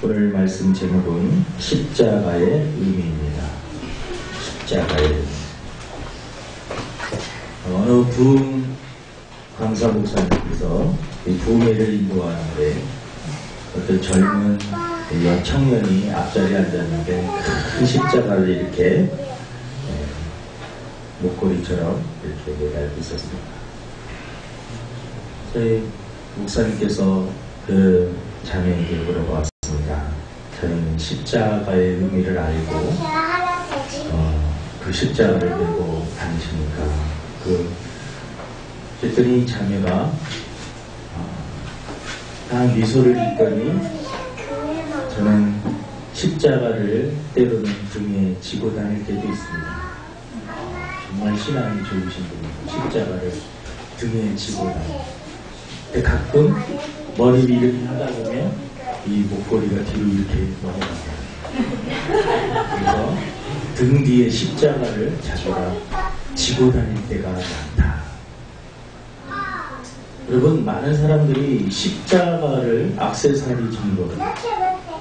오늘 말씀 제목은 십자가의 의미입니다. 십자가의 의미. 어느 부흥 강사 목사님께서 이 부흥회를 인도하는데 어떤 젊은 청년이 앞자리에 앉았는데 큰 십자가를 이렇게 목걸이처럼 이렇게 매달고 있었습니다. 저희 목사님께서 그 자매에게 물어봤습니다. 저희는 십자가의 의미를 알고 그 십자가를 들고 다니십니까? 그랬더니 자매가 다 미소를 짓더니 저는 십자가를 때로는 등에 지고 다닐 때도 있습니다. 정말 신앙이 좋으신 분이고 십자가를 등에 지고 다니고 근데 가끔 머리를 이렇게 하다 보면 이 목걸이가 뒤로 이렇게 넘어갑니다. 그래서 등 뒤에 십자가를 자기가 지고 다닐 때가 많다. 여러분, 많은 사람들이 십자가를 액세서리 정도로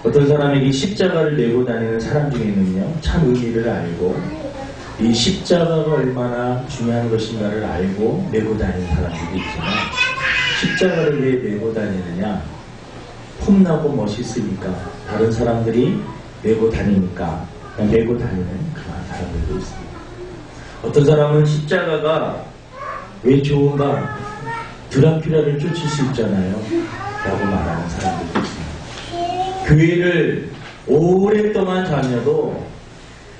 어떤 사람에게 십자가를 메고 다니는 사람 중에는요 참 의미를 알고 이 십자가가 얼마나 중요한 것인가를 알고 메고 다니는 사람들이 있지만 십자가를 왜 메고 다니느냐? 폼나고 멋있으니까 다른 사람들이 메고 다니니까 메고 다니는 그런 사람들도 있습니다. 어떤 사람은 십자가가 왜 좋은가? 드라큘라를 쫓을 수 있잖아요 라고 말하는 사람들도 있습니다. 교회를 오랫동안 다녀도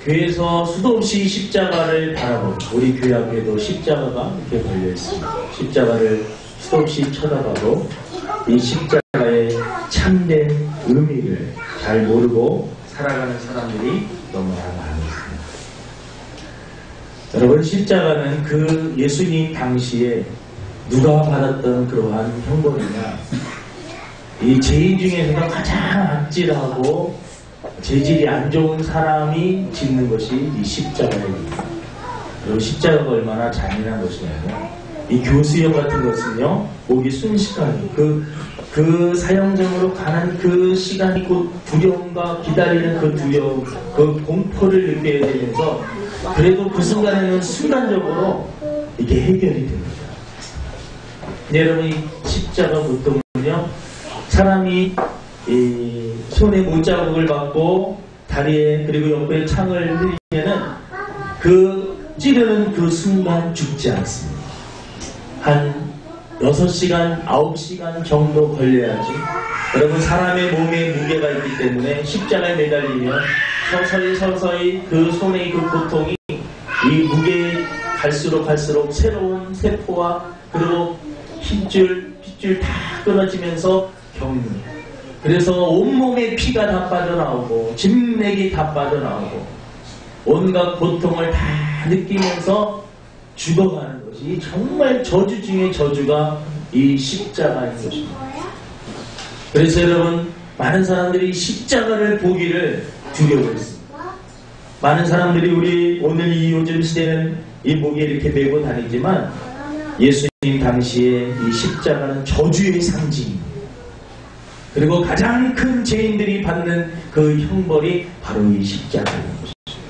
교회에서 수도 없이 십자가를 바라보고 우리 교회 앞에도 십자가가 이렇게 걸려있습니다. 십자가를 수도 없이 쳐다봐도 이 십자가의 참된 의미를 잘 모르고 살아가는 사람들이 너무나 많이 있습니다. 여러분, 십자가는 그 예수님 당시에 누가 받았던 그러한 형벌이냐? 이 죄인 중에서도 가장 악질하고 재질이 안 좋은 사람이 짓는 것이 이 십자가입니다. 그리고 십자가가 얼마나 잔인한 것이냐면 이 교수형 같은 것은요 목이 순식간에 그 사형장으로 가는 그 시간이 곧 두려움과 기다리는 그 두려움, 그 공포를 느껴야 되면서 그래도 그 순간에는 순간적으로 이게 해결이 됩니다. 여러분, 이 십자가 보통은요 사람이 이 손에 못자국을 받고 다리에 그리고 옆에 창을 흘리면은 그 찌르는 그 순간 죽지 않습니다. 한 6시간, 9시간 정도 걸려야지. 여러분, 사람의 몸에 무게가 있기 때문에 십자가에 매달리면 서서히 그 손의 그 고통이 이 무게에 갈수록 새로운 세포와 그리고 핏줄 다 끊어지면서 겪는. 그래서 온몸에 피가 다 빠져나오고 진맥이 다 빠져나오고 온갖 고통을 다 느끼면서 죽어가는 것이 정말 저주 중에 저주가 이 십자가인 것입니다. 그래서 여러분, 많은 사람들이 십자가를 보기를 두려워했습니다. 많은 사람들이 우리 오늘 이 요즘 시대는 이 목에 이렇게 메고 다니지만 예수님 당시에 이 십자가는 저주의 상징입니다. 그리고 가장 큰 죄인들이 받는 그 형벌이 바로 이 십자가인 것이죠.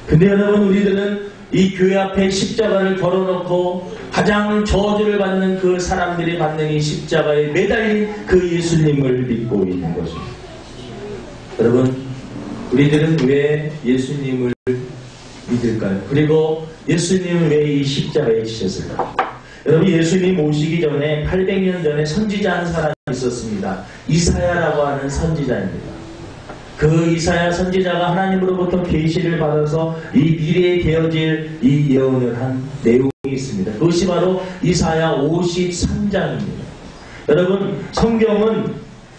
근데 여러분, 우리들은 이 교회 앞에 십자가를 걸어놓고 가장 저주를 받는 그 사람들이 받는 이 십자가에 매달린 그 예수님을 믿고 있는 것입니다. 여러분, 우리들은 왜 예수님을 믿을까요? 그리고 예수님은 왜 이 십자가에 지셨을까요? 여러분, 예수님 오시기 전에 800년 전에 선지자 한 사람이 있었습니다. 이사야라고 하는 선지자입니다. 그 이사야 선지자가 하나님으로부터 계시를 받아서 이 미래에 되어질 이 예언을 한 내용이 있습니다. 그것이 바로 이사야 53장입니다. 여러분, 성경은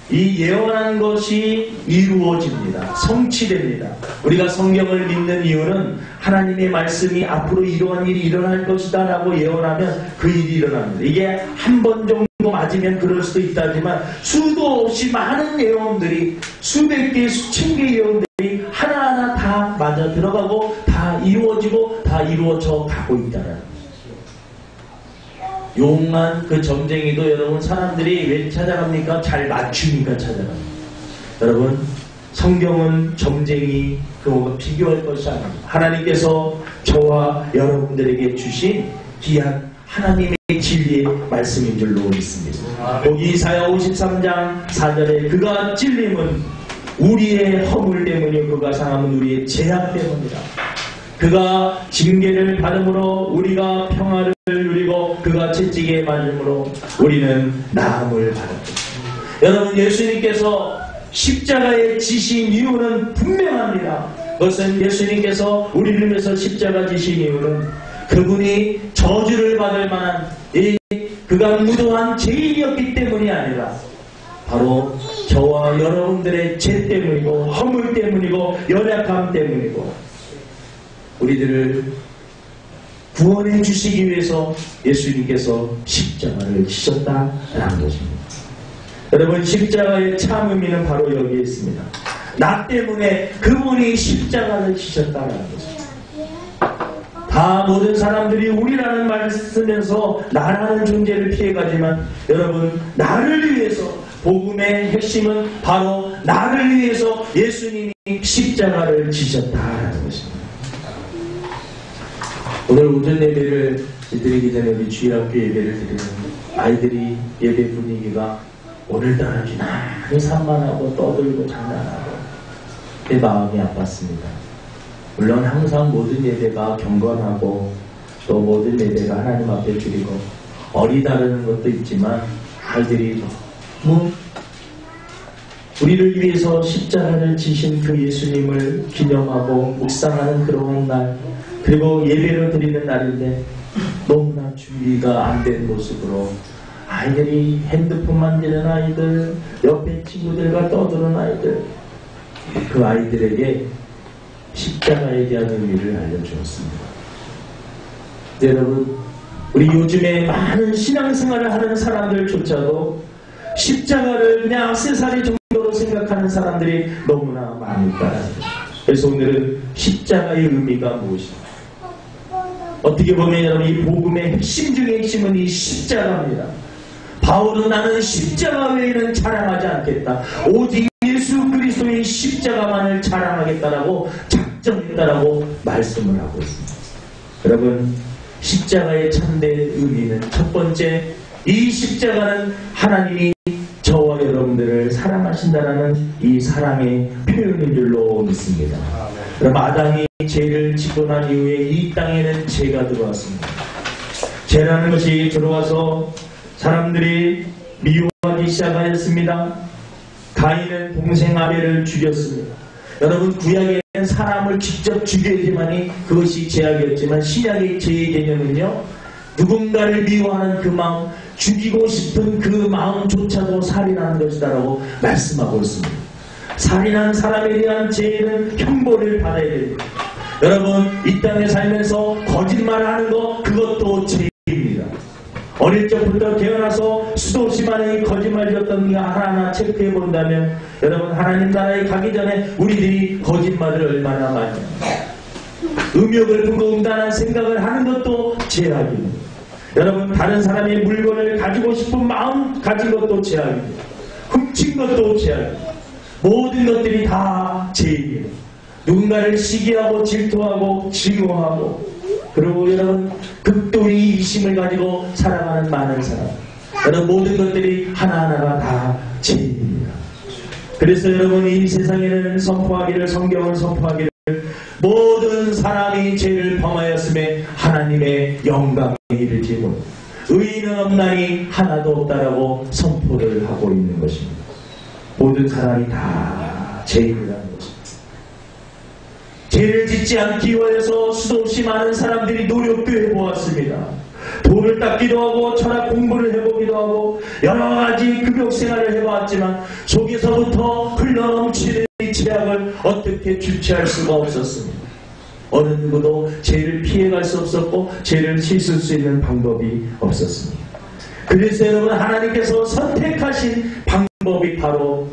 이 예언한 것이 이루어집니다. 성취됩니다. 우리가 성경을 믿는 이유는 하나님의 말씀이 앞으로 이러한 일이 일어날 것이다 라고 예언하면 그 일이 일어납니다. 이게 한 번 정도 맞으면 그럴 수도 있다지만 수도 없이 많은 예언들이 수백 개, 수천 개 예언들이 하나하나 다 맞아 들어가고 다 이루어지고 다 이루어져 가고 있다는 거죠. 용만 그 점쟁이도 여러분 사람들이 왜 찾아갑니까? 잘 맞추니까 찾아갑니다. 여러분, 성경은 점쟁이 그와 비교할 것이 아닙니다. 하나님께서 저와 여러분들에게 주신 귀한 하나님의 진리의 말씀인 줄로 믿습니다. 거기 이사야 53장 4절에 그가 찔림은 우리의 허물 때문이요 그가 상함은 우리의 죄악 때문이다. 그가 징계를 받음으로 우리가 평화를 누리고 그가 채찍에 맞음으로 우리는 나음을 받았다. 여러분, 예수님께서 십자가에 지신 이유는 분명합니다. 그것은 예수님께서 우리를 위해서 십자가 지신 이유는 그분이 저주를 받을 만한 그가 무도한 죄인이었기 때문이 아니라 바로 저와 여러분들의 죄 때문이고 허물 때문이고 연약함 때문이고 우리들을 구원해 주시기 위해서 예수님께서 십자가를 지셨다라는 것입니다. 여러분, 십자가의 참 의미는 바로 여기에 있습니다. 나 때문에 그분이 십자가를 지셨다라는 것입니다. 다 모든 사람들이 우리라는 말을 쓰면서 나라는 존재를 피해가지만 여러분, 나를 위해서 복음의 핵심은 바로 나를 위해서 예수님이 십자가를 지셨다라는 것입니다. 오늘 오전 예배를 드리기 전에 우리 주일학교 예배를 드리는 아이들이 예배 분위기가 오늘따라 유난히 산만하고 떠들고 장난하고 내 마음이 아팠습니다. 물론 항상 모든 예배가 경건하고 또 모든 예배가 하나님 앞에 드리고 어리다르는 것도 있지만 아이들이 너무 우리를 위해서 십자가를 지신 그 예수님을 기념하고 묵상하는 그러한 날, 그리고 예배를 드리는 날인데 너무나 준비가 안 된 모습으로 아이들이 핸드폰 만지는 아이들, 옆에 친구들과 떠드는 아이들, 그 아이들에게 십자가에 대한 의미를 알려주었습니다. 여러분, 우리 요즘에 많은 신앙생활을 하는 사람들조차도 십자가를 그냥 액세서리 정도로 생각하는 사람들이 너무나 많이 있다는 거죠. 그래서 오늘은 십자가의 의미가 무엇인가? 어떻게 보면 여러분, 이 복음의 핵심 중의 핵심은 이 십자가입니다. 바울은 나는 십자가 외에는 자랑하지 않겠다. 오직 예수 그리스도의 십자가만을 자랑하겠다라고 작정했다라고 말씀을 하고 있습니다. 여러분, 십자가의 참된 의미는 첫 번째, 이 십자가는 하나님이 저와 여러분들을 사랑하신다라는 이 사랑의 표현인 줄로 믿습니다. 그럼 아담이 죄를 짓고 난 이후에 이 땅에는 죄가 들어왔습니다. 죄라는 것이 들어와서 사람들이 미워하기 시작하였습니다. 가인은 동생 아벨을 죽였습니다. 여러분, 구약에는 사람을 직접 죽여야지만이 그것이 죄악이었지만 신약의 죄의 개념은요, 누군가를 미워하는 그 마음, 죽이고 싶은 그 마음조차도 살인하는 것이다라고 말씀하고 있습니다. 살인한 사람에 대한 죄는 형벌을 받아야 됩니다. 여러분, 이 땅에 살면서 거짓말하는 거, 그것도 죄입니다. 어릴 적부터 태어나서 수도 없이 많은 거짓말이었던 게 하나하나 체크해 본다면 여러분, 하나님 나라에 가기 전에 우리들이 거짓말을 얼마나 많이 합니다. 음욕을 품고 음란한 생각을 하는 것도 죄악입니다. 여러분, 다른 사람의 물건을 가지고 싶은 마음 가진 것도 죄악입니다. 훔친 것도 죄악입니다. 모든 것들이 다 죄입니다. 누군가를 시기하고 질투하고 증오하고, 그리고 여러분, 극도의 이심을 가지고 살아가는 많은 사람, 여러분, 모든 것들이 하나하나가 다 죄입니다. 그래서 여러분, 이 세상에는 선포하기를, 성경을 선포하기를, 모든 사람이 죄를 범하였음에 하나님의 영광에 이르지 못 의인은 없나니 하나도 없다라고 선포를 하고 있는 것입니다. 모든 사람이 다 죄인이라는 것입니다. 죄를 짓지 않기 위해서 수도 없이 많은 사람들이 노력도 해보았습니다. 돌을 닦기도 하고 철학 공부를 해보기도 하고 여러 가지 급욕생활을 해보았지만 속에서부터 흘러넘치는 이 죄악을 어떻게 주체할 수가 없었습니다. 어느 누구도 죄를 피해갈 수 없었고 죄를 씻을 수 있는 방법이 없었습니다. 그래서 여러분, 하나님께서 선택하신 방법이 바로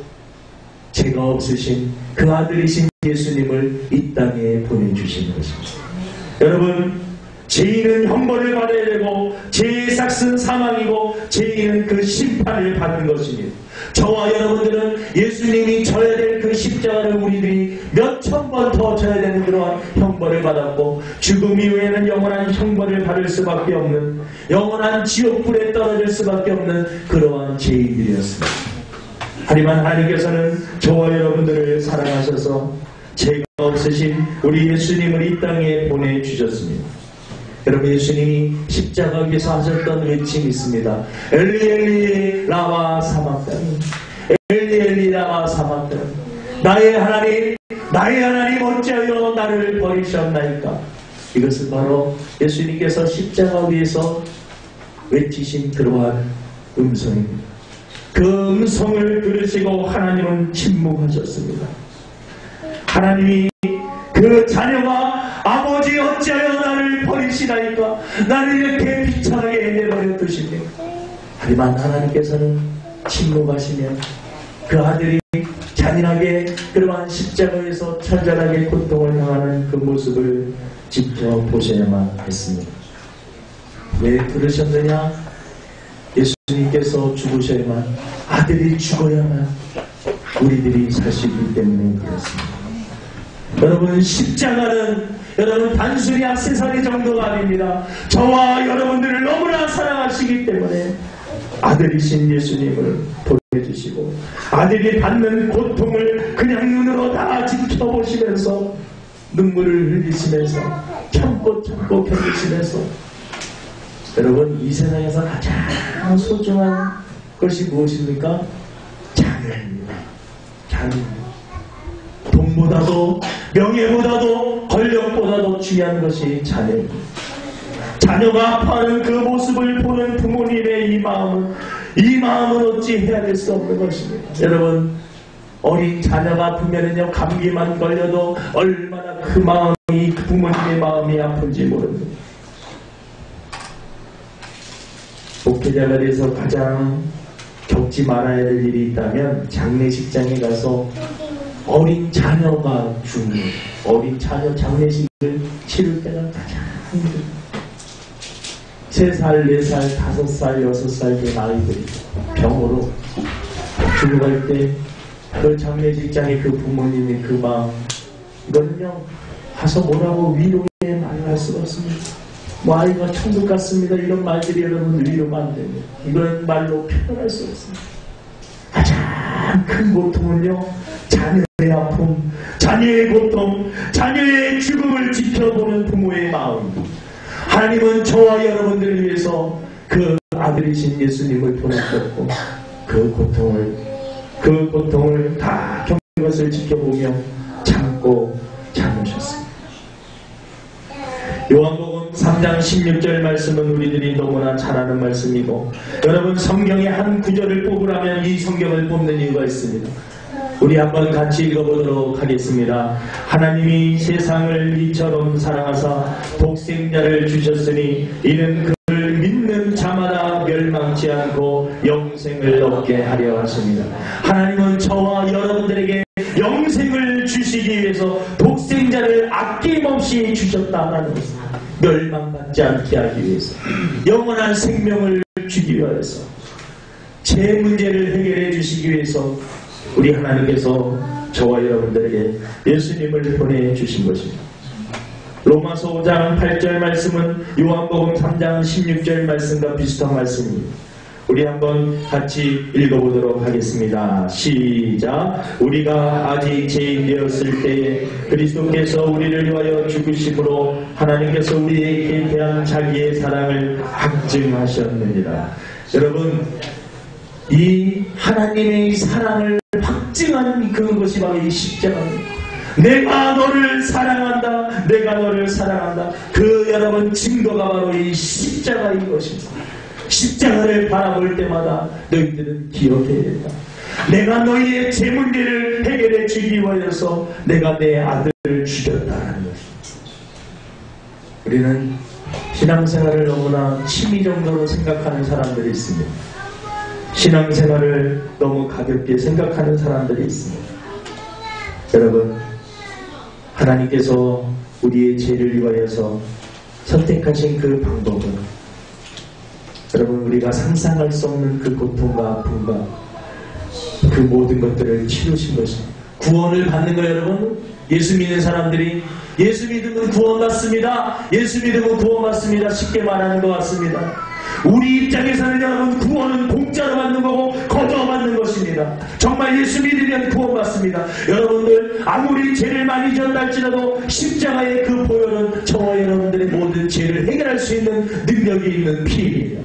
죄가 없으신 그 아들이신 예수님을 이 땅에 보내주신 것입니다. 여러분, 죄인은 형벌을 받아야 되고 죄의 삭은 사망이고 죄인은 그 심판을 받는 것입니다. 저와 여러분들은 예수님이 져야 될 그 십자가를 우리들이 몇천 번 더 져야 되는 그러한 형벌을 받았고 죽음 이후에는 영원한 형벌을 받을 수밖에 없는, 영원한 지옥불에 떨어질 수밖에 없는 그러한 죄인들이었습니다. 하지만 하나님께서는 저와 여러분들을 사랑하셔서 죄가 없으신 우리 예수님을 이 땅에 보내주셨습니다. 여러분, 예수님이 십자가 위에서 하셨던 외침이 있습니다. 엘리 엘리 라마 사박다니, 엘리 엘리 라마 사박다니, 나의 하나님 어찌하여 나를 버리셨나이까. 이것은 바로 예수님께서 십자가 위에서 외치신 그러한 음성입니다. 그 음성을 들으시고 하나님은 침묵하셨습니다. 하나님이 그 자녀가 아버지 어찌하여 나를 버리시나이까, 나를 이렇게 비참하게 내버려 두십니까. 하지만 하나님께서는 침묵하시며 그 아들이 잔인하게 그러한 십자가에서 처절하게 고통을 당하는 그 모습을 지켜보셔야만 했습니다. 왜 그러셨느냐? 예수님께서 죽으셔야만, 아들이 죽어야만 우리들이 살 수 있기 때문에 그렇습니다. 여러분, 십자가는 여러분 단순히 액세서리 정도가 아닙니다. 저와 여러분들을 너무나 사랑하시기 때문에 아들이신 예수님을 보내주시고 아들이 받는 고통을 그냥 눈으로 다 지켜보시면서 눈물을 흘리시면서 참고 견디시면서, 여러분, 이 세상에서 가장 소중한 것이 무엇입니까? 자녀입니다. 자녀입니다. 돈보다도 명예보다도 권력보다도 중요한 것이 자녀입니다. 자녀가 아파하는 그 모습을 보는 부모님의 이 마음은 어찌 해야 될 수 없는 것입니다. 여러분, 어린 자녀가 아프면은요, 감기만 걸려도 얼마나 그 마음이, 그 부모님의 마음이 아픈지 모릅니다. 목회자가 돼서 가장 겪지 말아야 될 일이 있다면 장례식장에 가서 어린 자녀가 죽는, 어린 자녀 장례식을 치를 때가 가장 힘듭니다. 3살, 4살, 5살, 6살 된 아이들이 병으로 죽어갈 때 그 장례식장의 그 부모님의 그 마음, 이거는요, 가서 뭐라고 위로의 말을 할 수가 없습니다. 뭐 아이가 천국 같습니다, 이런 말들이 여러분 위로가 안 됩니다. 이런 말로 표현할 수 없습니다. 가장 큰 고통은요, 자녀의 아픔, 자녀의 고통, 자녀의 죽음을 지켜보는 부모의 마음입니다. 하나님은 저와 여러분들을 위해서 그 아들이신 예수님을 보내셨고 그 고통을 다 겪는 것을 지켜보며 참고 참으셨습니다. 요한복음 3장 16절 말씀은 우리들이 너무나 잘 아는 말씀이고, 여러분, 성경의 한 구절을 뽑으라면 이 성경을 뽑는 이유가 있습니다. 우리 한번 같이 읽어보도록 하겠습니다. 하나님이 세상을 이처럼 사랑하사 독생자를 주셨으니 이는 그를 믿는 자마다 멸망치 않고 영생을 얻게 하려 하십니다. 하나님은 저와 여러분들에게 영생을 주시기 위해서 독생자를 아낌없이 주셨다는 것입니다. 멸망받지 않게 하기 위해서, 영원한 생명을 주기 위해서, 제 문제를 해결해 주시기 위해서 우리 하나님께서 저와 여러분들에게 예수님을 보내주신 것입니다. 로마서 5장 8절 말씀은 요한복음 3장 16절 말씀과 비슷한 말씀입니다. 우리 한번 같이 읽어보도록 하겠습니다. 시작. 우리가 아직 죄인 되었을 때에 그리스도께서 우리를 위하여 죽으심으로 하나님께서 우리에게 대한 자기의 사랑을 확증하셨느니라. 여러분, 이 하나님의 사랑을 확증한 그것이 바로 이 십자가입니다. 내가 너를 사랑한다, 내가 너를 사랑한다. 그 여러분 증거가 바로 이 십자가인 것입니다. 십자가를 바라볼 때마다 너희들은 기억해야 된다. 내가 너희의 제 문제를 해결해 주기 위해서 내가 내 아들을 죽였다는 것입니다. 우리는 신앙생활을 너무나 취미 정도로 생각하는 사람들이 있습니다. 신앙생활을 너무 가볍게 생각하는 사람들이 있습니다. 여러분, 하나님께서 우리의 죄를 위하여서 선택하신 그 방법은 여러분 우리가 상상할 수 없는 그 고통과 아픔과 그 모든 것들을 치르신 것입니다. 구원을 받는 거예요. 여러분 예수 믿는 사람들이 예수 믿으면 구원받습니다. 예수 믿으면 구원받습니다. 쉽게 말하는 것 같습니다. 우리 입장에서는 여러분 구원은 공짜로 받는 거고 거저 받는 것입니다. 정말 예수 믿으면 구원받습니다. 여러분들 아무리 죄를 많이 지었다 할지라도 십자가의 그 보혈은 저와 여러분들의 모든 죄를 해결할 수 있는 능력이 있는 피입니다.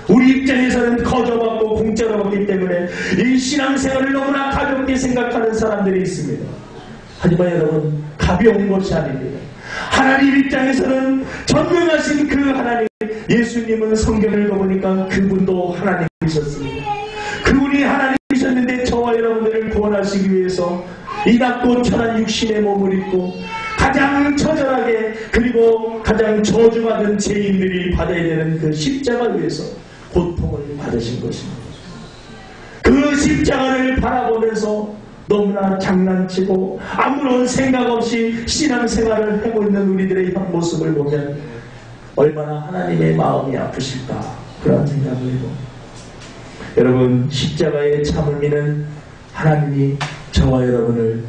우리 입장에서는 거저 받고 공짜로 받기 때문에 이 신앙생활을 너무나 가볍게 생각하는 사람들이 있습니다. 하지만 여러분 가벼운 것이 아닙니다. 하나님 입장에서는 전능하신 그 하나님, 예수님은 성경을 읽어보니까 그분도 하나님이셨습니다. 그분이 하나님이셨는데 저와 여러분들을 구원하시기 위해서 이 낮고 천한 육신의 몸을 입고 가장 처절하게 그리고 가장 저주받은 죄인들이 받아야 되는 그 십자가 위에서 고통을 받으신 것입니다. 그 십자가를 바라보면서 너무나 장난치고 아무런 생각 없이 신앙생활을 하고 있는 우리들의 현 모습을 보면 얼마나 하나님의 마음이 아프실까 그런 생각을 해요. 여러분 십자가의 참 의미는 하나님이 저와 여러분을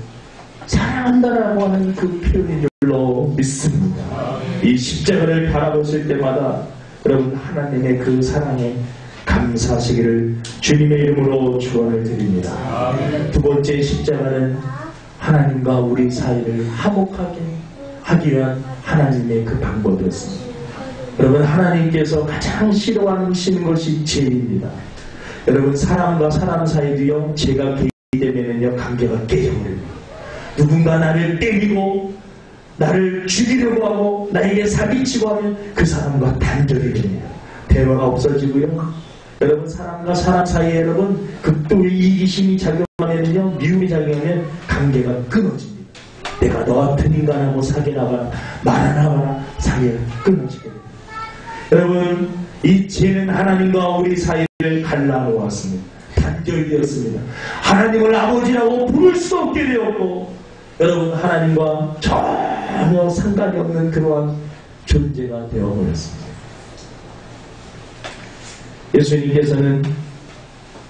사랑한다라고 하는 그 표현인 줄로 믿습니다. 이 십자가를 바라보실 때마다 여러분 하나님의 그 사랑에 감사하시기를 주님의 이름으로 축원을 드립니다. 두 번째 십자가는 하나님과 우리 사이를 화목하게 하기 위한 하나님의 그 방법이었습니다. 여러분 하나님께서 가장 싫어하시는 것이 죄입니다. 여러분 사람과 사람 사이도요 죄가 개입되면요 관계가 깨져버립니다. 누군가 나를 때리고 나를 죽이려고 하고 나에게 사기치고 하면 그 사람과 단절이 됩니다. 대화가 없어지고요. 여러분 사람과 사람 사이에 여러분 극도의 이기심이 작용하면요 미움이 작용하면 관계가 끊어집니다. 내가 너 같은 인간하고 사귀나봐 말하나봐 사이가 끊어지게 됩니다. 여러분 이 죄는 하나님과 우리 사이를 갈라놓았습니다. 단절되었습니다. 하나님을 아버지라고 부를 수 없게 되었고 여러분 하나님과 전혀 상관이 없는 그러한 존재가 되어버렸습니다. 예수님께서는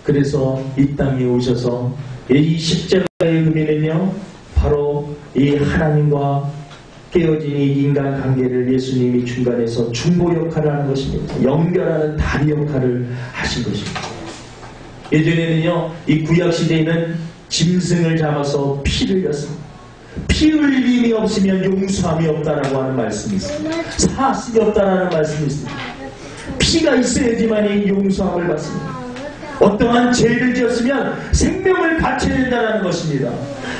그래서 이 땅에 오셔서 이 십자가의 의미는요 바로 이 하나님과 깨어진 이 인간 관계를 예수님이 중간에서 중보 역할을 하는 것입니다. 연결하는 다리 역할을 하신 것입니다. 예전에는요 이 구약시대에는 짐승을 잡아서 피를 흘렸습니다. 피 흘림이 없으면 용서함이 없다라고 하는 말씀이 있습니다. 사심이 없다라는 말씀이 있습니다. 피가 있어야지만이 용서함을 받습니다. 어떠한 죄를 지었으면 생명을 바쳐야 된다는 것입니다.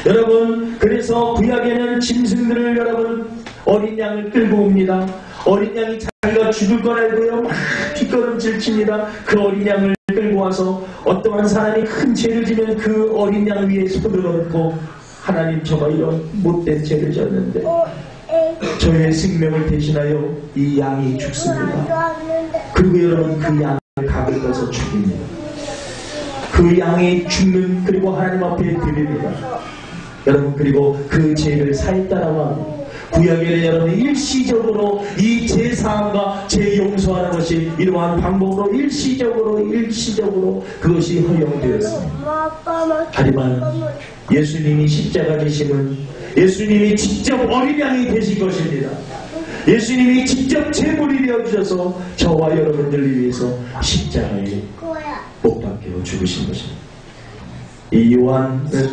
여러분 그래서 구약에는 짐승들을 여러분 어린 양을 끌고 옵니다. 어린 양이 자기가 죽을 걸 알고요 막 뒷걸음질 칩니다. 그 어린 양을 끌고 와서 어떠한 사람이 큰 죄를 지면 그 어린 양 위에 손을 얹고 하나님 저가 이런 못된 죄를 지었는데 저의 생명을 대신하여 이 양이 죽습니다. 그리고 여러분 그 양을 각을 떠서 죽입니다. 그 양이 죽는 그리고 하나님 앞에 드립니다. 여러분 그리고 그 죄를 사했다라고 합니다. 구약에는 여러분 일시적으로 이 죄사함과 죄 용서하는 것이 이러한 방법으로 일시적으로 그것이 허용되었습니다. 하지만 예수님이 십자가 되심은 예수님이 직접 어린 양이 되신 것입니다. 예수님이 직접 제물이 되어주셔서 저와 여러분들을 위해서 십자가에 못 박혀 죽으신 것입니다. 이 요한은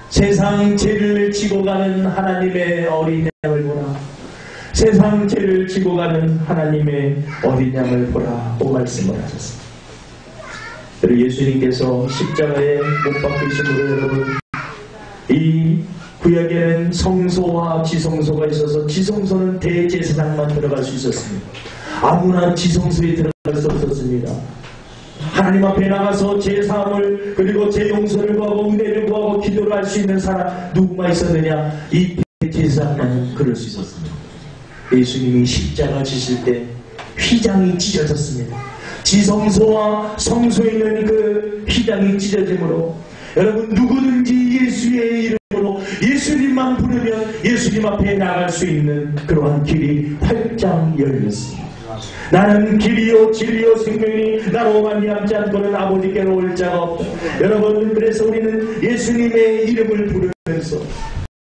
세상 죄를 지고 가는 하나님의 어린 양을 보라. 세상 죄를 지고 가는 하나님의 어린 양을 보라고 말씀을 하셨습니다. 예수님께서 십자가에 못 박히심으로 여러분 이 구약에는 성소와 지성소가 있어서 지성소는 대제사장만 들어갈 수 있었습니다. 아무나 지성소에 들어갈 수 없었습니다. 하나님 앞에 나가서 제사함을 그리고 제용서를 구하고 은혜를 구하고 기도를 할 수 있는 사람 누구만 있었느냐? 이 대제사장만 그럴 수 있었습니다. 예수님이 십자가 지실 때 휘장이 찢어졌습니다. 지성소와 성소에 있는 그 휘장이 찢어짐으로 여러분 누구든지 예수의 이름으로 예수님만 부르면 예수님 앞에 나갈 수 있는 그러한 길이 활짝 열렸습니다. 나는 길이요 진리요 생명이니 나로 말미암지 않고는 아버지께로 올 자가 없다. 여러분, 그래서 우리는 예수님의 이름을 부르면서